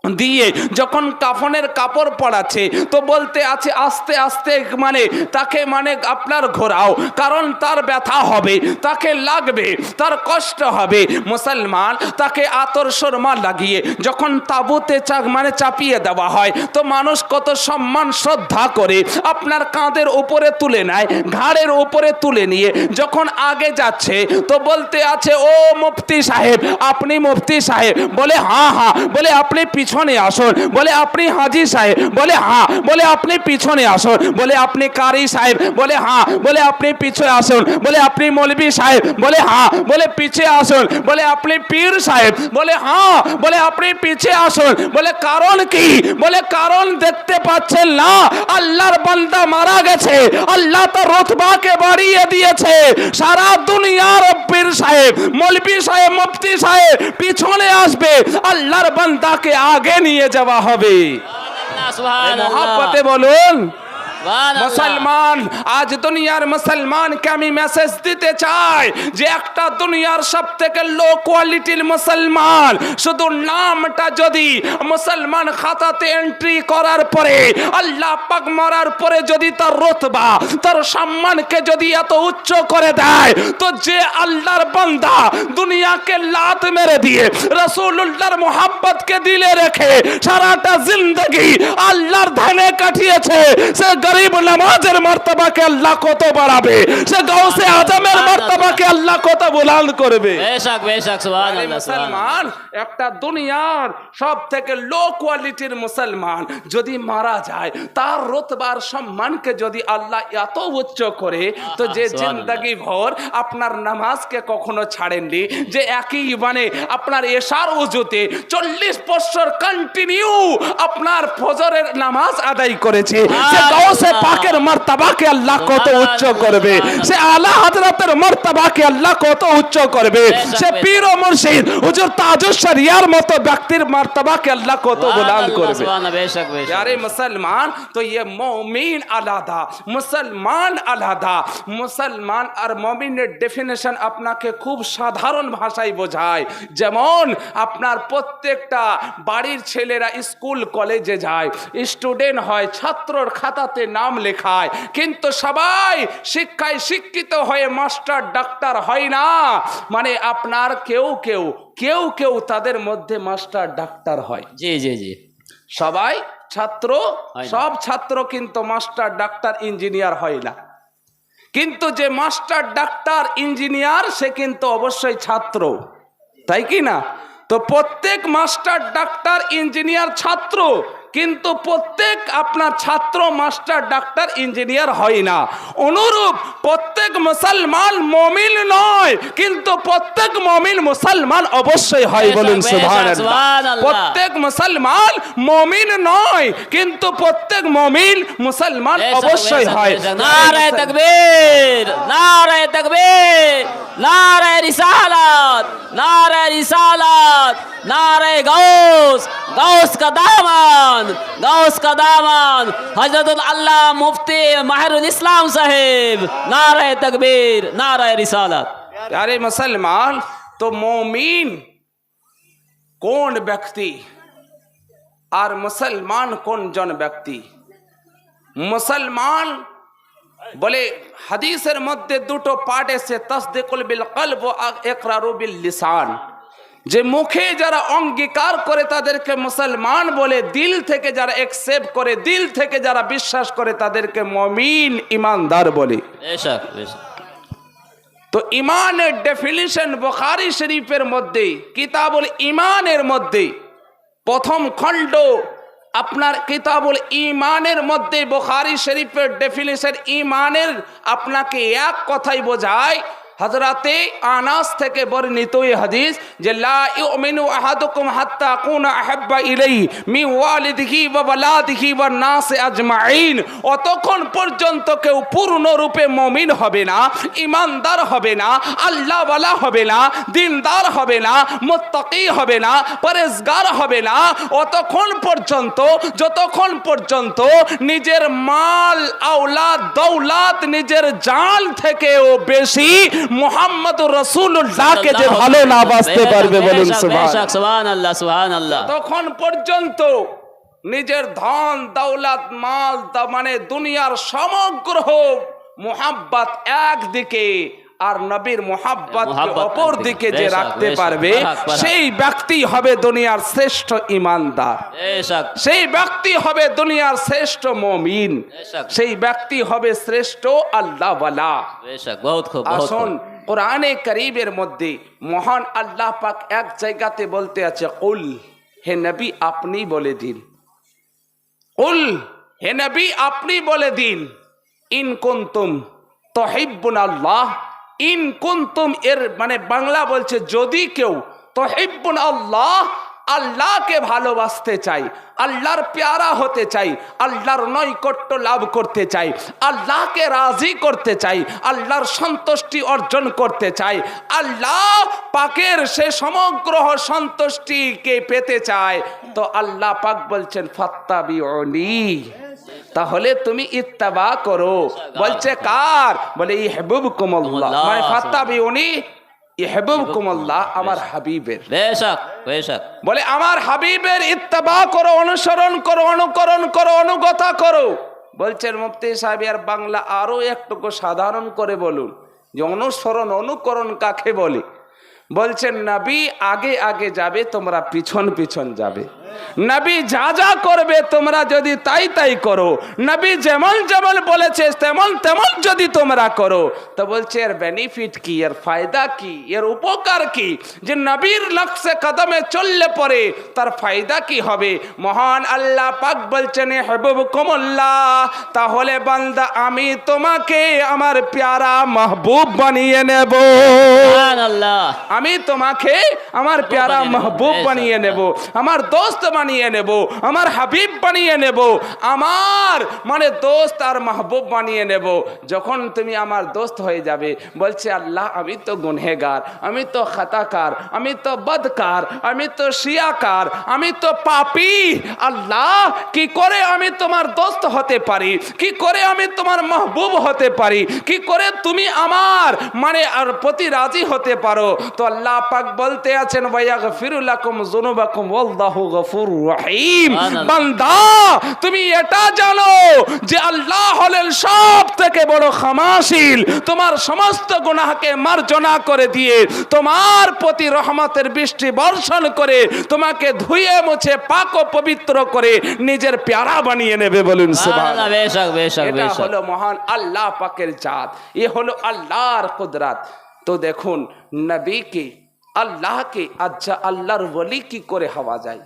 S1: দিয়ে যখন কাফনের কাপড় পরাচ্ছে তো বলতে আছে আস্তে আস্তে মানে তাকে মানে আপনার ঘোরাও, কারণ তার ব্যথা হবে, তাকে লাগবে, তার কষ্ট হবে। মুসলমান তাকে আতর সুরমা লাগিয়ে যখন তাবুতে মানে চাপিয়ে দেওয়া হয় তো মানুষ কত সম্মান শ্রদ্ধা করে আপনার কাঁধের উপরে তুলে নেয়, ঘাড়ের উপরে তুলে নিয়ে যখন আগে যাচ্ছে তো বলতে আছে ও মুফতি সাহেব, আপনি মুফতি সাহেব? বলে হ্যাঁ হ্যাঁ। বলে আপনি পিছনে আসুন। বলে আপনি হাজি সাহেব? বলে হ্যাঁ। বলে আপনি পিছনে আসুন। বলে আপনি কারি সাহেব? বলে হ্যাঁ। বলে আপনি পিছনে আসুন। বলে আপনি মৌলভী সাহেব? বলে হ্যাঁ। বলে পিছে আসুন। বলে আপনি পীর সাহেব? বলে হ্যাঁ। বলে আপনি পিছে আসুন। বলে কারণ কি? বলে কারণ দেখতে পাচ্ছেন না আল্লাহর বান্দা মারা গেছে, আল্লাহ তার রতবাকে বাড়িয়ে দিয়েছে। সারা দুনিয়ার পীর সাহেব, মৌলভী সাহেব, মুফতি সাহেব পিছনে আসবে, আল্লাহর বান্দাকে আগে নিয়ে যাওয়া হবে। মহব্বতে বলুন মুসলমান। আজ দুনিয়ার মুসলমানকে আমি মেসেজ দিতে চাই যে একটা দুনিয়ার সব থেকে লো কোয়ালিটির মুসলমান, শুধু নামটা যদি মুসলমান খাতাতে এন্ট্রি করার পরে আল্লাহ পাক মরার পরে যদি তার রতবা, তার সম্মানকে যদি এত উচ্চ করে দেয় তো যে আল্লাহর বান্দা দুনিয়াকে লাত মেরে দিয়ে রাসূলুল্লাহর মোহাব্বতকে দিলে রেখে সারাটা জিন্দগি আল্লাহর ধ্যানে কাটিয়েছে, সে গরিব নামাজের মর্তবাকে আল্লাহ কত বাড়াবে, সে গাউসে আজমের মর্তবাকে আল্লাহ কত বুলন্দ করবে।
S2: বেশক বেশক সুবহানাল্লাহ।
S1: মুসলমান একটা দুনিয়ার সব থেকে লো কোয়ালিটির মুসলমান যদি মারা যায় তার রতবার সম্মানকে যদি আল্লাহ এত উচ্চ করে তো যে জিন্দগি ভর আপনার নামাজকে কখনো ছাড়েননি, যে একই মানে আপনার এশার উজুতে 40 বছর কন্টিনিউ আপনার ফজরের নামাজ আদায় করেছে, সে গাউসে পাকের মর্তবাকে আল্লাহ কত উচ্চ করবে, সে আলা হযরতের মর্তবাকে আল্লাহ কত উচ্চ করবে, সে পীর ও মুর্শিদ হুজুর তাজুস শরিয়ার মতো ব্যক্তির মর্তবাকে আল্লাহ কত বুলন্দ করবে।
S2: বেশক বেশক।
S1: यारे मुसलमान तो ये मोमिन আলাদা, মুসলমান আলাদা। মুসলমান আর মুমিনের ডেফিনেশন আপনাকে খুব সাধারণ ভাষায় বোঝায়। যেমন আপনার প্রত্যেকটা বাড়ির ছেলেরা স্কুল কলেজে যায়, স্টুডেন্ট হয়, ছাত্রর খাতাতে নাম লেখায়, কিন্তু সবাই শিক্ষায় শিক্ষিত হয়ে মাস্টার ডাক্তার হয় না। মানে আপনার কেউ কেউ কেউ কেউ তাদের মধ্যে মাস্টার ডাক্তার হয়।
S2: জি জি জি।
S1: সবাই ছাত্র, সব ছাত্র কিন্তু মাস্টার ডাক্তার ইঞ্জিনিয়ার হয় না। কিন্তু যে মাস্টার ডাক্তার ইঞ্জিনিয়ার সে কিন্তু অবশ্যই ছাত্র, তাই কি না? তো প্রত্যেক মাস্টার ডাক্তার ইঞ্জিনিয়ার ছাত্র, কিন্তু প্রত্যেক আপনার ছাত্র মাস্টার ডাক্তার ইঞ্জিনিয়ার হয় না। অনুরূপ প্রত্যেক মুসলমান মুমিন নয়, কিন্তু প্রত্যেক মুমিন মুসলমান অবশ্যই হয়। বলুন সুবহানাল্লাহ। প্রত্যেক মুসলমান মুমিন নয়, কিন্তু প্রত্যেক মুমিন মুসলমান অবশ্যই হয়।
S2: নারে তাকবীর, নারে তাকবীর, নারে রিসালাত, নারে রিসালাত, নারে গাউস, গাউস का दामन, गाउस का दामन, हजरत अल्लाह मुफ्ती माहिरुल इस्लाम साहेब, नारे तकबीर, नारे रिसालत।
S1: प्यारे मुसलमान, तो मोमीन कौन व्यक्ति और मुसलमान कौन जन व्यक्ति? मुसलमान বলে হাদিসের মধ্যে দুটো পার্ট এসে তাসদিকুল বিল কলব ও ইকরারু বিল লিসান। যে মুখে যারা অঙ্গীকার করে তাদেরকে মুসলমান বলে, দিল থেকে যারা একসেপ্ট করে, দিল থেকে যারা বিশ্বাস করে তাদেরকে মুমিন ইমানদার বলে।
S2: বেশক বেশক।
S1: তো ইমানের ডেফিনিশন বুখারী শরীফের মধ্যে কিতাবুল ইমানের মধ্যে প্রথম খণ্ড আপনার কিতাবুল ইমানের মধ্যে বুখারী শরীফের ডেফিনিশন ইমানের আপনাকে এক কথাই বোঝায়। হযরতে আনাস থেকে বর্ণিত এই হাদিস যে লা ইউমিনু আহাদুকুম হাত্তা আকুনা আহাব্বা ইলাইহি মিন ওয়ালিদিহি ওয়া ওয়ালাদিহি ওয়ান নাস আজমাইন। অতক্ষণ পর্যন্ত কেউ পূর্ণরূপে মুমিন হবে না, ইমানদার হবে না, আল্লাহওয়ালা হবে না, দিনদার হবে না, মুত্তাকি হবে না, পরেজগার হবে না, অতক্ষণ পর্যন্ত যতক্ষণ পর্যন্ত নিজের মাল, আওলাদ, দৌলত, নিজের জান থেকেও বেশি মুহাম্মদুর রাসূলুল্লাহকে যে ভালো না বাসতে পারবে, বলুন সুবহান।
S2: সুবহানাল্লাহ সুবহানাল্লাহ।
S1: তখন পর্যন্ত নিজের ধন দৌলত মাল মানে দুনিয়ার সমগ্র মুহাব্বত একদিকে আর নবীর মুহাব্বত অপর দিকে যে রাখতে পারবে, সেই ব্যক্তি হবে দুনিয়ার শ্রেষ্ঠ ঈমানদার, সেই ব্যক্তি হবে দুনিয়ার শ্রেষ্ঠ মুমিন, সেই ব্যক্তি হবে শ্রেষ্ঠ আল্লাহওয়ালা। আসুন, কোরআনে কারীমের মধ্যে মহান আল্লাহ পাক এক জায়গাতে বলতে আছে, কুল, হে নবী আপনি বলে দিন, কুল, হে নবী আপনি বলে দিন, ইন কুনতুম তুহিব্বুনাল্লাহ, ইন কুনতুম এর মানে বাংলা বলছে যদি কেউ তুহিব্বুন আল্লাহ, আল্লাহকে ভালোবাসতে চাই, আল্লাহর প্যারা হতে চাই, আল্লাহর নৈকট্য লাভ করতে চাই, আল্লাহকে রাজি করতে চাই, আল্লাহর সন্তুষ্টি অর্জন করতে চাই, আল্লাহ পাকের সে সমগ্র সন্তুষ্টিকে পেতে চায়, তো আল্লাহ পাক বলছেন ফাত্তাবিউনি, তাহলে তুমি ইত্তেবা করো। বলছে কার? বলে ইহবিবকুমুল্লাহ, মানে ফাত্তাবিউনি ইহবিবকুমুল্লাহ, আমার হাবিবের।
S2: বেশক বেশক।
S1: বলে আমার হাবিবের ইত্তেবা করো, অনুসরণ করো, অনুকরণ করো, অনুগত করো। বলছেন মুফতি সাহেব আর বাংলা আরো একটুকু সাধারণ করে বলুন যে অনুসরণ অনুকরণ কাকে বলে? বলছেন নবী আগে আগে যাবে, তোমরা পিছন পিছন যাবে। নবী যা যা করবে তোমরা যদি তাই তাই করো, নবী যেমন যেমন বলেছে তেমন তেমন যদি তোমরা করো, তো বলছে এর বেনিফিট কি, এর ফায়দা কি, এর উপকার কি? যে নবীর লক্ষ্যে কদমে চললে পরে তার ফায়দা কি হবে? মহান আল্লাহ পাক বলছেন ইহবিবকুমুল্লাহ, তাহলে বান্দা আমি তোমাকে আমার প্যারা মাহবুব বানিয়ে নেব,
S2: সুবহানাল্লাহ,
S1: আমি তোমাকে আমার প্যারা মাহবুব বানিয়ে নেব, আমার দোস্ত বানিয়ে নেব, আমার হাবিব বানিয়ে নেব, আমার মানে দোস্ত আর মাহবুব বানিয়ে নেব। যখন তুমি আমার দোস্ত হয়ে যাবে, বলছে আল্লাহ আমি তো গুনহেগার, আমি তো খাতাকার, আমি তো বদকার, আমি তো শিয়াকার, আমি তো পাপী, আল্লাহ কি করে আমি তোমার দোস্ত হতে পারি, কি করে আমি তোমার মাহবুব হতে পারি, কি করে তুমি আমার মানে আর প্রতি রাজি হতে পারো? তো আল্লাহ পাক বলতে আছেন ওয়াগফিরু লাকুম যুনুবাকুম ওয়াল্লাহু গফুরুর রহিম। বান্দা তুমি এটা জানো যে আল্লাহ হলেন সব থেকে বড় ক্ষমাশীল, তোমার সমস্ত গুনাহকে মার্জনা করে দিয়ে তোমার প্রতি রহমতের বৃষ্টি বর্ষণ করে তোমাকে ধুয়ে মুছে পাক ও পবিত্র করে নিজের প্যারা বানিয়ে নেবে, বলুন সুবহানাল্লাহ।
S2: বেশক বেশক
S1: এটা
S2: বেশক।
S1: হলো মহান আল্লাহ পাকের জাত, এ হলো আল্লাহর কুদরত। তো দেখুন নবীকে আল্লাহকে আচ্ছা আল্লাহর ওলি কি করে হওয়া যায়,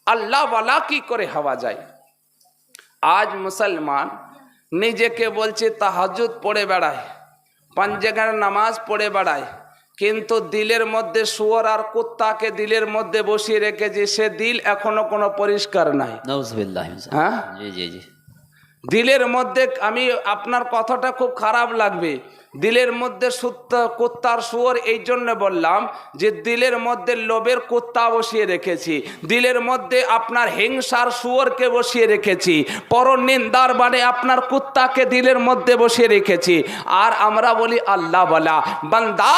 S1: আল্লাহ ওয়ালা কি করে হওয়া যায়? আজ মুসলমান নিজেকে বলছে তাহাজ্জুদ পড়ে বেড়ায়, পাঁচজাগার নামাজ পড়ে বেড়ায়, কিন্তু দিলের মধ্যে শুয়োর আর কুত্তাকে দিলের মধ্যে বসিয়ে রেখেছে, সে দিল এখনো কোনো পরিষ্কার নাই।
S2: নাউযুবিল্লাহ।
S1: হ্যাঁ,
S2: জি জি জি।
S1: দিলের মধ্যে আমি আপনার কথাটা খুব খারাপ লাগবে, দিলের মধ্যে কুত্তার শুয়োর এই জন্য বললাম যে দিলের মধ্যে লোভের কুত্তা বসিয়ে রেখেছি, দিলের মধ্যে আপনার হিংসার শুয়োরকে বসিয়ে রেখেছি, পরনিন্দার মানে আপনার কুত্তাকে দিলের মধ্যে বসিয়ে রেখেছি। আর আমরা বলি আল্লাহ ওয়ালা। বান্দা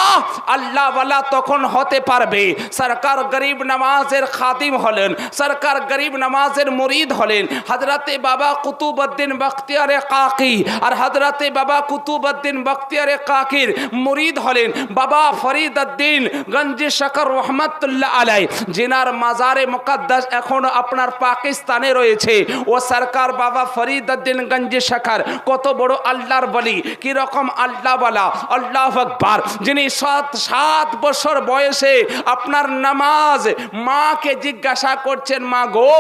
S1: আল্লাহ ওয়ালা তখন হতে পারবে সরকার গরিব নামাজের খাদিম হলেন, সরকার গরিব নামাজের মুরিদ হলেন, হযরতে বাবা কুতুবউদ্দিন বখতিয়ারে কাকি আর হযরতে বাবা কুতুবউদ্দিন বখতিয়ারে কাকির মুরিদ হলেন বাবা ফরিদউদ্দিন গঞ্জি শকর রহমাতুল্লাহ আলাই, জিনার মাজারে মুকদ্দাস এখনো আপনার পাকিস্তানে রয়েছে। ও সরকার বাবা ফরিদউদ্দিন গঞ্জি শকর কত বড় আল্লাহর বলি, কি রকম আল্লাহ ওয়ালা, আল্লাহু আকবার, যিনি 7 বছর বয়সে আপনার নামাজ মাকে জিজ্ঞাসা করছেন, মা গো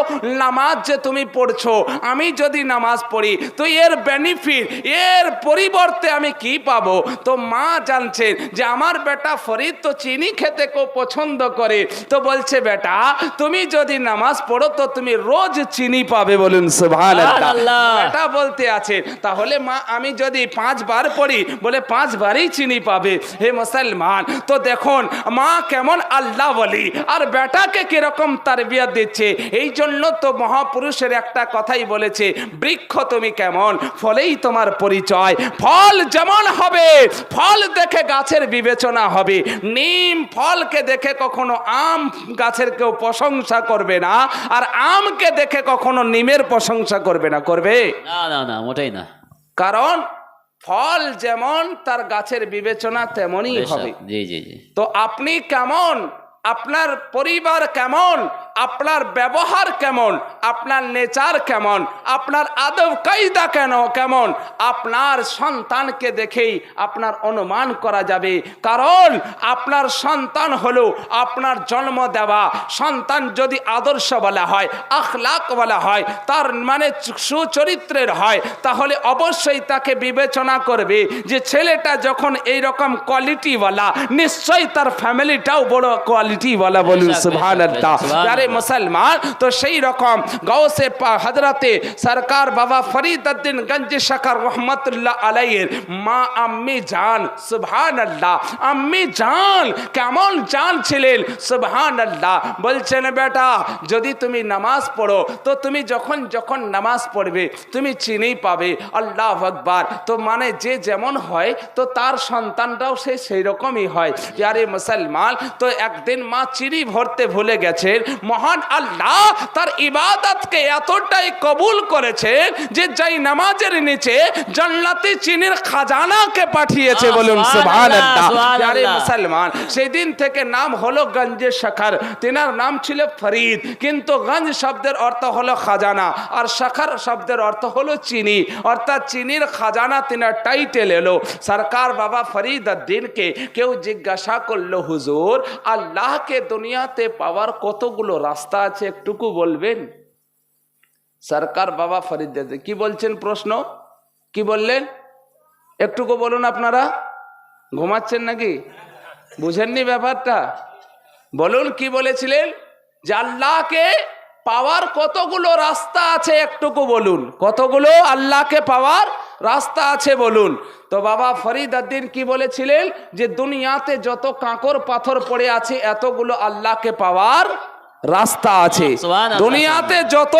S1: নামাজ যে তুমি পড়ছো, আমি যদি নামাজ পড়ি তো এর বেনিফিট, এর পরিবর্তে আমি কি পাবো? তো মা জানছেন যে আমার বেটা ফরিদ তো চিনি খেতে খুব পছন্দ করে, তো বলছে বেটা তুমি যদি নামাজ পড়ো তো তুমি রোজ চিনি পাবে, বলুন সুবহানাল্লাহ। বেটা বলতে আছে তাহলে মা আমি যদি 5 বার পড়ি, বলে 5 বারই চিনি পাবে। হে মুসলমান, তো দেখুন মা কেমন আল্লাহ বলি আর বেটাকে কিরকম তারবিয়ত দিচ্ছে। এই জন্য তো মহাপুরুষের একটা কথাই বলেছে, বৃক্ষ তুমি কেমন ফলেই তোমার পরিচয়, ফল যেমন হবে হবে, ফল দেখে গাছের বিবেচনা হবে। নিম ফলকে দেখে কখনো আম গাছের কেউ প্রশংসা করবে না, আর আমকে দেখে কখনো নিমের প্রশংসা করবে না। করবে?
S2: না না না, মোটেই না।
S1: কারণ ফল যেমন তার গাছের বিবেচনা তেমনই
S2: বেশ
S1: হবে।
S2: জি জি জি।
S1: তো আপনি কেমন, আপনার পরিবার কেমন, আপনার ব্যবহার কেমন, আপনার নেচার কেমন, আপনার আদব কায়দা কেমন, আপনার সন্তানকে দেখেই আপনার অনুমান করা যাবে। কারণ আপনার সন্তান হলো আপনার জন্ম দেওয়া সন্তান। যদি আদর্শ বলা হয়, আখলাক বলা হয়, তার মানে সুচরিত্রের হয়, তাহলে অবশ্যই তাকে বিবেচনা করবে যে ছেলেটা যখন এইরকম কোয়ালিটিওয়ালা, নিশ্চয়ই তার ফ্যামিলিটাও বড় কোয়ালিটিওয়ালা। বলুন সুবহানাল্লাহ। আরে মুসলমান, তো সেই রকম গৌসে হযরতে সরকার বাবা ফরিদউদ্দিন গঞ্জি শাকার রহমতুল্লাহ আলাইহির মা আম্মি জান, সুবহানাল্লাহ, আম্মি জান কেমন জান ছিলেন, সুবহানাল্লাহ। বলছেন বেটা, যদি তুমি নামাজ পড়ো তো তুমি যখন যখন নামাজ পড়বে তুমি চিনেই পাবে। আল্লাহু আকবার। তো মানে যে যেমন হয় তো তার সন্তানটাও সেই রকমই হয়। আরে মুসলমান, তো একদিন মা চিনি ভরতে ভুলে গেছেন। মহান আল্লাহ তার ইবাদতকে এতটাই কবুল করেছেন যে যাই নামাজের নিচে জান্নাতি চিনির খাজানাকে পাঠিয়েছে। বলুন সুবহানাল্লাহ। আরে মুসলমান, সেই দিন থেকে নাম হলো গঞ্জে শাখার। তিনার নাম ছিল ফরিদ, কিন্তু গঞ্জ শব্দের অর্থ হলো খাজানা, আর শাখার শব্দের অর্থ হলো চিনি, অর্থাৎ চিনির খাজানা তিনার টাইটেল এলো। সরকার বাবা ফরিদউদ্দিনকে কেউ জিজ্ঞাসা করলো, হুজুর আল্লাহকে দুনিয়াতে পাওয়ার কতগুলো রাস্তা আছে, একটুকু বলবেন? সরকার বাবা ফরিদউদ্দিন কি বলছেন? প্রশ্ন কি বললেন? একটুকু বলুন। আপনারা ঘুমাচ্ছেন নাকি? বুঝেননি ব্যাপারটা? বলুন কি বলেছিলেন? যে আল্লাহকে পাওয়ার কতগুলো রাস্তা আছে, একটুকু বলুন। কতগুলো আল্লাহকে পাওয়ার রাস্তা আছে বলুন। তো বাবা ফরিদউদ্দিন কি বলেছিলেন? যে দুনিয়াতে যত কাঁকর পাথর পড়ে আছে এতগুলো আল্লাহকে পাওয়ার রাস্তা আছে। দুনিয়াতে যত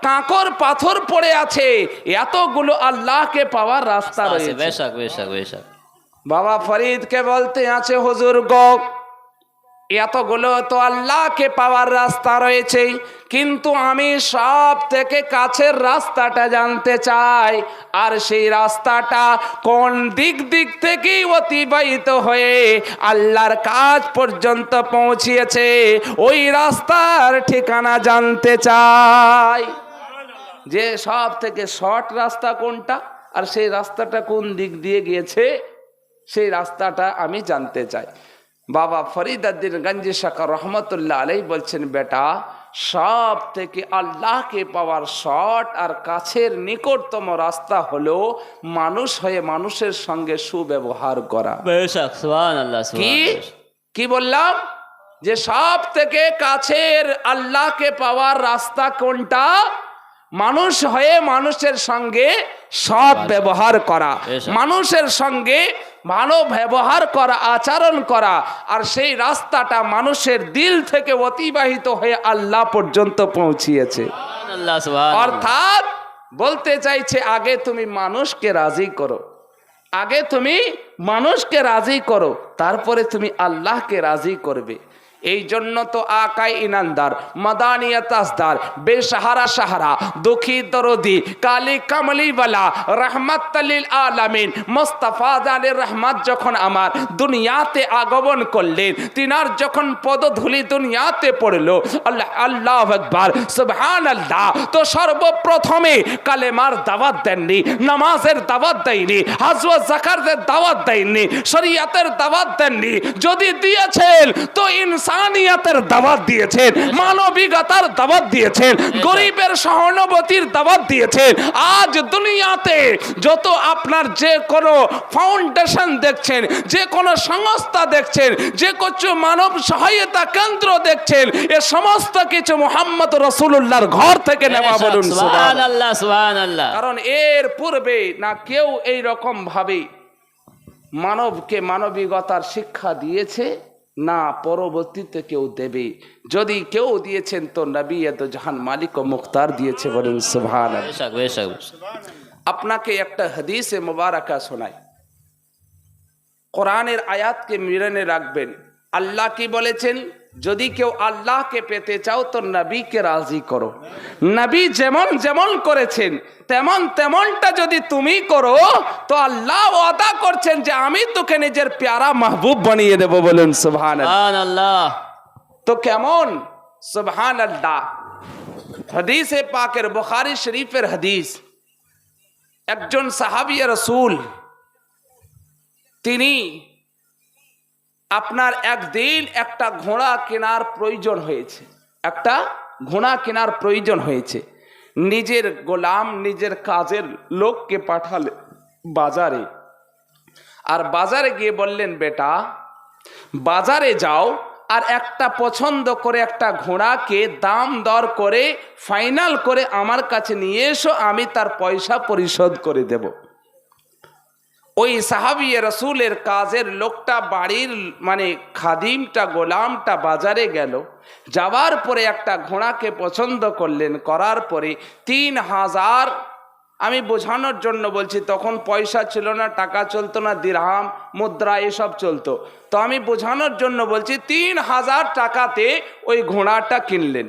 S1: কাঁকর পাথর পড়ে আছে এতগুলো আল্লাহকে পাওয়ার রাস্তা রয়েছে।
S2: বেশক বেশক বেশক।
S1: বাবা ফরিদকে বলতে আছে, হুজুর গো, এতগুলো তো আল্লাহকে পাওয়ার রাস্তা রয়েছে, কিন্তু আমি সব থেকে কাছের রাস্তাটা জানতে চাই। আর সেই রাস্তাটা কোন দিক থেকে অতিবাহিত হয়ে আল্লাহর কাজ পর্যন্ত পৌঁছিয়েছে, ওই রাস্তার ঠিকানা জানতে চাই। যে সব থেকে শর্ট রাস্তা কোনটা, আর সেই রাস্তাটা কোন দিক দিয়ে গিয়েছে, সেই রাস্তাটা আমি জানতে চাই। বাবা ফরিদউদ্দিন গঞ্জি শাকার রহমতুল্লাহ আলাইহি বলছেন, বেটা, সব থেকে আল্লাহকে পাওয়ার শর্ট আর কাছের নিকটতম রাস্তা হলো মানুষ হয়ে মানুষের সঙ্গে সুব্যবহার করা।
S2: বেশক সুবহানাল্লাহ।
S1: কি বললাম? যে সব থেকে কাছের আল্লাহকে পাওয়ার রাস্তা কোনটা? মানুষ হয়ে মানুষের সঙ্গে সৎ ব্যবহার করা, মানুষের সঙ্গে ভালো ব্যবহার করা, আচরণ করা। আর সেই রাস্তাটা মানুষের দিল থেকে অতিবাহিত হয়ে আল্লাহ পর্যন্ত পৌঁছিয়েছে। অর্থাৎ বলতে চাইছে, আগে তুমি মানুষকে রাজি করো, আগে তুমি মানুষকে রাজি করো, তারপরে তুমি আল্লাহকে রাজি করবে। এই জন্য তো আকাই ইনানদার, মাদানিয়া তাজদার, বেসাহারা সাহারা, দুঃখী দরদি, কালি কামলিওয়ালা, রহমাতুল আলামিন মুস্তাফা জানের রহমত যখন আমার দুনিয়াতে আগমন করলেন, তিনার যখন পদধূলি দুনিয়াতে পড়লো, আল্লাহ আল্লাহু আকবার সুবহানাল্লাহ, তো সর্বপ্রথমে কালেমার দাওয়াত দেননি, নামাজের দাওয়াত দেননি, হজ ও যাকাতের দাওয়াত দেননি, শরীয়তের দাওয়াত দেননি। যদি দিয়েছেন তো ইনসানিয়তের দাওয়াত দিয়েছেন, মানবিকতার দাওয়াত দিয়েছেন, গরিবের সহানুভূতির দাওয়াত দিয়েছেন। আজ দুনিয়াতে যত আপনার যে কোনো ফাউন্ডেশন দেখছেন, যে কোনো সংস্থা দেখছেন, যে কিছু মানব সহায়তা কেন্দ্র দেখছেন, এ সমস্ত কিছু মুহাম্মদ রাসূলুল্লাহর ঘর থেকে নেওয়া। বলুন সুবহানাল্লাহ সুবহানাল্লাহ। কারণ এর পূর্বে না কেউ এই রকম ভাবে মানবকে মানবিকতার শিক্ষা দিয়েছে, না পরবর্তীতে কেউ দেবে। যদি কেউ দিয়েছেন তো নবী তো জাহান মালিক ও মুখতার দিয়েছে। বলুন সুবহানাল্লাহ। আপনাকে একটা হাদিসে মুবারাকা শোনাই। কোরআনের আয়াতকে মিলানে রাখবেন। আল্লাহ কি বলেছেন? যদি কেউ আল্লাহকে পেতে চাও তো নবীকে রাজি করো। নবী যেমন যেমন করেছেন তেমন তেমনটা যদি তুমি করো তো আল্লাহ ওয়াদা করছেন যে আমি তোকে নিজের প্যারা মাহবুব বানিয়ে দেব। বলুন সুবহানাল্লাহ।
S2: সুবহানাল্লাহ।
S1: তো কেমন? সুবহানাল্লাহ। হাদিসে পাকের বুখারী শরীফের হাদিস, একজন সাহাবী রাসূল তিনি আপনার একদিন একটা ঘোড়া কেনার প্রয়োজন হয়েছে, একটা ঘোড়া কেনার প্রয়োজন হয়েছে। নিজের গোলাম নিজের কাজের লোককে পাঠালে বাজারে, আর বাজারে গিয়ে বললেন, বেটা বাজারে যাও আর একটা পছন্দ করে একটা ঘোড়াকে দাম দর করে ফাইনাল করে আমার কাছে নিয়ে এসো, আমি তার পয়সা পরিশোধ করে দেব। ওই সাহাবী রাসূলের কাজের লোকটা, বাড়ির মানে খাদিমটা, গোলামটা বাজারে গেল, যাওয়ার পরে একটা ঘোড়াকে পছন্দ করলেন, করার পরে 3000, আমি বোঝানোর জন্য বলছি, তখন পয়সা ছিল না, টাকা চলতো না, দিরহাম মুদ্রা এসব চলতো, তো আমি বোঝানোর জন্য বলছি 3000 টাকাতে ওই ঘোড়াটা কিনলেন।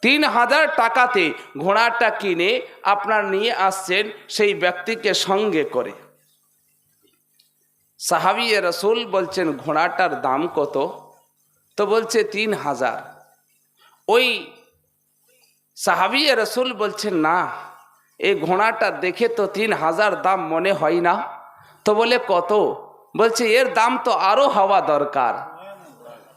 S1: 3000 টাকাতে ঘোড়াটা কিনে আপনার নিয়ে আসছেন সেই ব্যক্তিকে সঙ্গে করে। সাহাবী রাসূল বলছেন, ঘোড়াটার দাম কত? তো বলছে 3000। ওই সাহাবী রাসূল বলছেন, না এই ঘোড়াটা দেখে তো 3000 দাম মনে হয় না। তো বলে কত? বলছে এর দাম তো আরো হওয়া দরকার।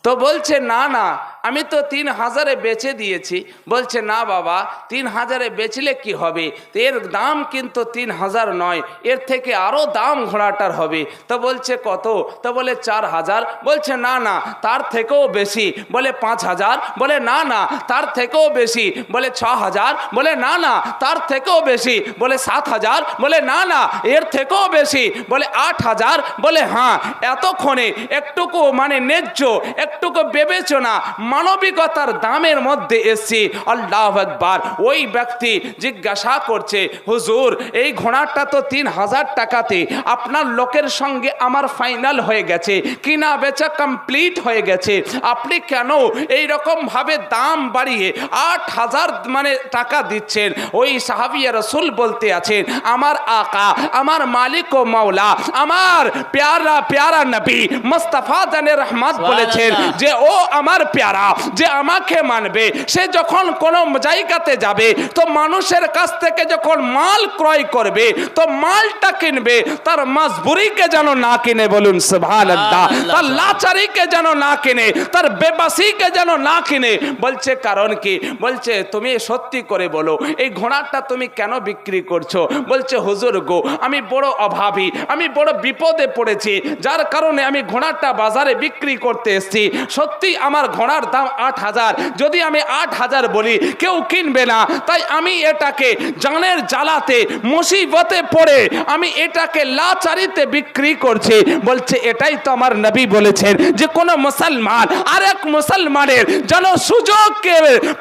S1: তো বলছে না না, আমি তো 3000-এ বেচে দিয়েছি। বলছে না বাবা, 3000-এ বেচলে কি হবে, এর দাম কিন্তু 3000 নয়, এর থেকে আরো দাম ঘোড়াটার হবে। তো বলছে কত? তো বলে 4000। বলছে না না, তার থেকেও বেশি। বলে 5000। বলে না না, তার থেকেও বেশি। বলে 6000। বলে না না, তার থেকেও বেশি। বলে 7000। বলে না না, এর থেকেও বেশি। বলে 8000। বলে হ্যাঁ, এতক্ষণে একটুকু মানে ন্যায্য, একটুকু বিবেচনা, মানবিকতার দামের মধ্যে এসছি। আল্লাহু আকবার। ওই ব্যক্তি জিজ্ঞাসা করছে, হুজুর এই ঘোড়াটা তো 3000 টাকাতে আপনার লোকের সঙ্গে আমার ফাইনাল হয়ে গেছে, কিনা বেচা কমপ্লিট হয়ে গেছে, আপনি কেন এই রকম ভাবে দাম বাড়িয়ে 8000 মানে টাকা দিচ্ছেন? ওই সাহাবী রাসূল বলতে আছেন, আমার আকা, আমার মালিক ও মাওলা, আমার প্যারা প্যারা নবী মুস্তাফা জানে রহমত বলেছেন যে ও আমার প্যারা, যে আমাকে মানবে, সে যখন কোন জায়গাতে যাবে তো মানুষের কাছ থেকে যখন মাল ক্রয় করবে তো মালটা কিনবে, তার মজবুরিকে যেন না কিনে। বলুন সুবহানাল্লাহ। তার লাচারিকে যেন না কিনে, তার বেবাসিকে যেন না কিনে। বলছে কারণ কি? বলছে তুমি সত্যি করে বলো, এই ঘোড়াটা তুমি কেন বিক্রি করছো? বলছে হুজুর গো, আমি বড় অভাবী, আমি বড় বিপদে পড়েছি, যার কারণে আমি ঘোড়াটা বাজারে বিক্রি করতে এসেছি। সত্যি আমার ঘোড়ার দাম 8000, যদি আমি 8000 বলি কেউ কিনবে না, তাই আমি এটাকে জানের জ্বালাতে মুসিবতে পড়ে আমি এটাকে লাচারিতে বিক্রি করছি। বলছে এটাই তো আমার নবী বলেছেন যে কোন মুসলমান আরেক মুসলমানের যেন সুযোগকে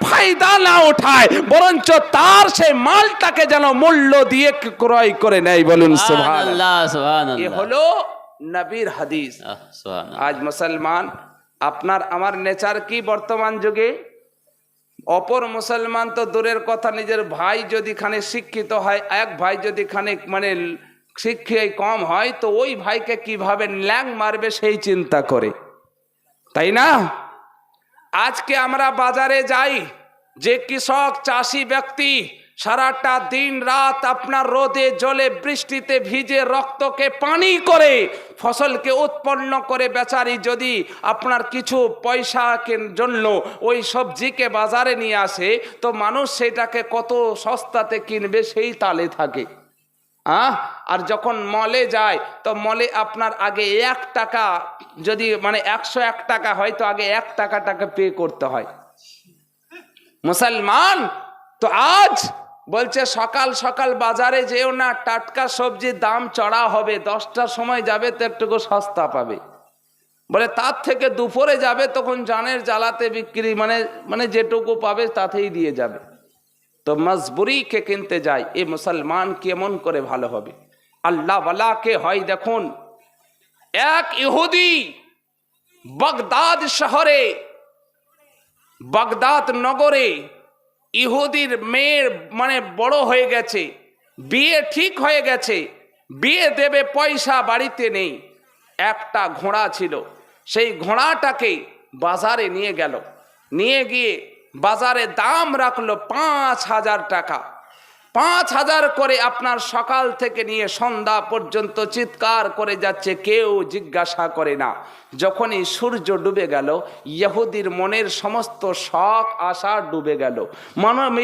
S1: ফায়দা না উঠায়, বরঞ্চ তার সেই মালটাকে যেন মূল্য দিয়ে ক্রয় করে নেয়। বলুন সুবহানাল্লাহ।
S2: সুবহানাল্লাহ।
S1: এ হলো নবীর হাদিস।
S2: সুবহানাল্লাহ।
S1: আজ মুসলমান, আপনার আমার নেচার কি বর্তমান যুগে? অপর মুসলমান তো দূরের কথা, নিজের ভাই যদি খানে শিক্ষিত হয়, এক ভাই যদি খানে মানে শিক্ষায় কম হয়, তো ওই ভাইকে কিভাবে ল্যাং মারবে সেই চিন্তা করে, তাই না? আজকে আমরা বাজারে যাই, যে কৃষক চাষি ব্যক্তি সারাটা দিন রাত আপনার রোদে জলে বৃষ্টিতে ভিজে রক্তকে পানি করে ফসলকে উৎপন্ন করে, বেচারি যদি আপনার কিছু পয়সা জন্য ওই সবজিকে বাজারে নিয়ে আসে তো মানুষ সেটাকে কত সস্তাতে কিনবে সেই তালে থাকে। আর যখন মলে যায় তো মলে আপনার আগে 1 টাকা, যদি মানে 101 টাকা হয় তো আগে 1 টাকাটাকে পে করতে হয়। মুসলমান তো আজ বলছে সকাল সকাল বাজারে যেও না, টাটকা সবজির দাম চড়া হবে, 10টার সময় যাবে তো একটুকু সস্তা পাবে। বলে তার থেকে দুপুরে যাবে তখন জানের জ্বালাতে বিক্রি মানে যেটুকু পাবে তাতেই দিয়ে যাবে। তো মজবুরিকে কিনতে যায়, এ মুসলমান কেমন করে ভালো হবে? আল্লাহ ওয়ালা কে হয় দেখুন, এক ইহুদি বাগদাদ শহরে, বাগদাদ নগরে ইহুদির মেয়ের মানে বড় হয়ে গেছে, বিয়ে ঠিক হয়ে গেছে, বিয়ে দেবে, পয়সা বাড়িতে নেই। একটা ঘোড়া ছিল, সেই ঘোড়াটাকে বাজারে নিয়ে গেল, নিয়ে গিয়ে বাজারে দাম রাখলো 5,000 টাকা। 5,000 করে আপনার সকাল থেকে নিয়ে সন্ধ্যা পর্যন্ত চিৎকার করে যাচ্ছে, কেউ জিজ্ঞাসা করে না। যখনই সূর্য ডুবে গেল, ইহুদির মনের সমস্ত শখ আশা ডুবে গেল,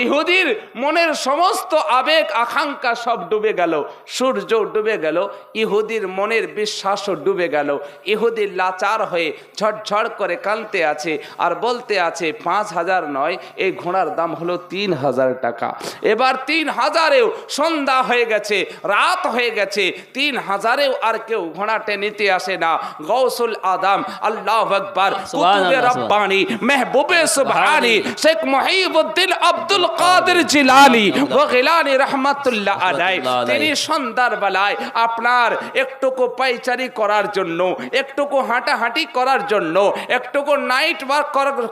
S1: ইহুদির মনের সমস্ত আবেগ আকাঙ্ক্ষা সব ডুবে গেল। সূর্য ডুবে গেল, ইহুদির মনের বিশ্বাসও ডুবে গেল। ইহুদি লাচার হয়ে ঝড়ঝড় করে কাঁদতে আছে আর বলতে আছে, 5,000 নয়, এই ঘোড়ার দাম হলো 3,000 টাকা। এবার 3,000-এও সন্ধ্যা হয়ে গেছে, রাত হয়ে গেছে, 3,000-এও আর কেউ ঘোড়াটে নিতে আসে না। গৌসুল আদম, আল্লাহু আকবার, কুতুবে রব্বানি, মেহবুবে সুবহানি, শেখ মুহিবউদ্দিন আব্দুল কাদের জিলানী ও গিলানী রহমাতুল্লাহ আলাইহি, তিনি সন্ধ্যার বেলায় আপনার একটুকু পায়চারি করার জন্য, একটুকু হাঁটাহাঁটি করার জন্য, একটুকু নাইট ওয়াক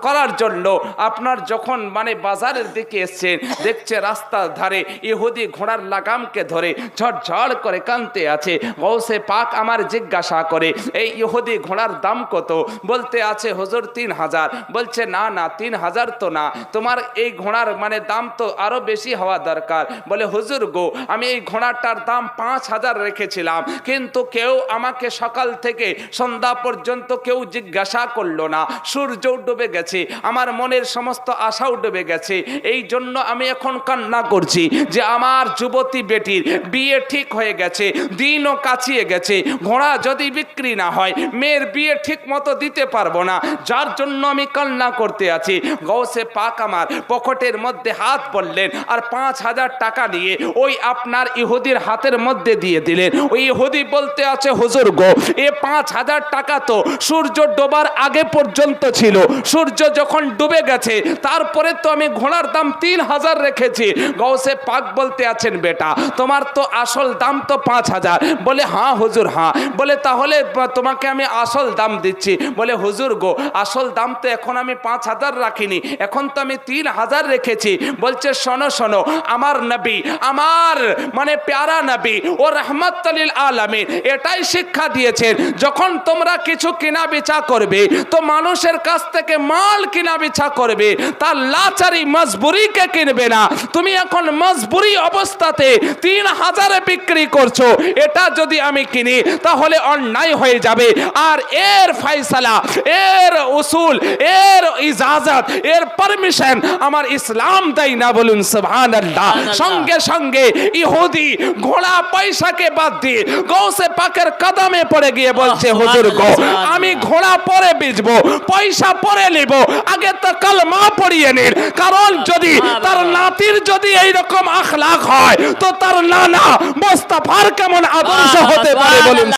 S1: করার জন্য আপনার যখন মানে বাজারের দিকে এসেছেন, দেখছে রাস্তার ধারে ইহুদি ঘোড়ার লাগামকে ধরে ঝড়ঝড় করে কাঁদতে আছে। গৌসে পাক আমার জিজ্ঞাসা করে, এই ইহুদি ঘোড়ার দাম কত? বলতে আছে, হুজুর 3,000। বলছে, না না, 3,000 তো না, তোমার এই ঘোড়ার মানে দাম তো আরো বেশি হওয়া দরকার। বলে, হুজুর গো, আমি এই ঘোড়াটার দাম 5,000 রেখেছিলাম, কিন্তু কেউ আমাকে সকাল থেকে সন্ধ্যা পর্যন্ত কেউ জিজ্ঞাসা করলো না। সূর্য ডুবে গেছে, আমার মনের সমস্ত আশাও ডুবে গেছে, এই জন্য আমি এখন কান্না করছি যে আমার যুবতী বেটির বিয়ে ঠিক হয়ে গেছে, দিনও কাছিয়ে গেছে, ঘোড়া যদি বিক্রি না হয় মেয়ের বিয়ে ঠিক মতো দিতে পারবো না, যার জন্য আমি কান্না করতে আছি। গৌসে পাক আমার পকেটের মধ্যে হাত বললেন আর 5,000 টাকা নিয়ে ওই আপনার ইহুদির হাতের মধ্যে দিয়ে দিলেন। ওই ইহুদি বলতে আছে, হুজুর গো, এ 5,000 টাকা তো সূর্য ডোবার আগে পর্যন্ত ছিল, সূর্য যখন ডুবে গেছে তারপরে তো আমি ঘোড়ার দাম 3,000 রেখেছি। গৌসে পাক বলতে আছেন, বেটা, তোমার তো আসল দাম তো 5,000। বলে, হ্যাঁ হুজুর, হ্যাঁ। বলে, তাহলে তোমাকে আমি আসল দাম দিচ্ছি। বলে, হুজুর গো, আসল দাম তো এখন আমি 5,000 রাখিনি, এখন তো আমি 3,000 রেখেছি। বলছে, শোনো শোনো, আমার নবী, আমার মানে প্যারা নবী ও রহমাতুল লিল আলামিন এটাই শিক্ষা দিয়েছেন, যখন তোমরা কিছু কেনা বেচা করবে তো মানুষের কাছ থেকে মাল কেনা বেচা করবে, তার লাচারি মজবুরিকে কিনবে না। তুমি এখন মজবুরি অবস্থাতে 3,000-এ বিক্রি করছো, এটা যদি আমি কিনি তাহলে অন্যায় হয়ে যাবে। আর এর ফয়সালা, এর উসুল, এর ইজাজত, এর পারমিশন আমার ইসলাম দেয় না। বলুন সুবহানাল্লাহ। সঙ্গে সঙ্গে ইহুদি ঘোড়া পয়সাকে বাদ দিয়ে গৌসে পাকের কদমে পড়ে গিয়ে বলছে, হুজুর গো, আমি ঘোড়া পরে বেচবো, পয়সা পরে নেব, আগে তো কালমা পড়িয়ে নিন, কারণ যদি তার নাতির যদি এইরকম আখলাক হয় তো তার নানা মুস্তাফার কেমন আদর্শ হতে পারে। বলুন।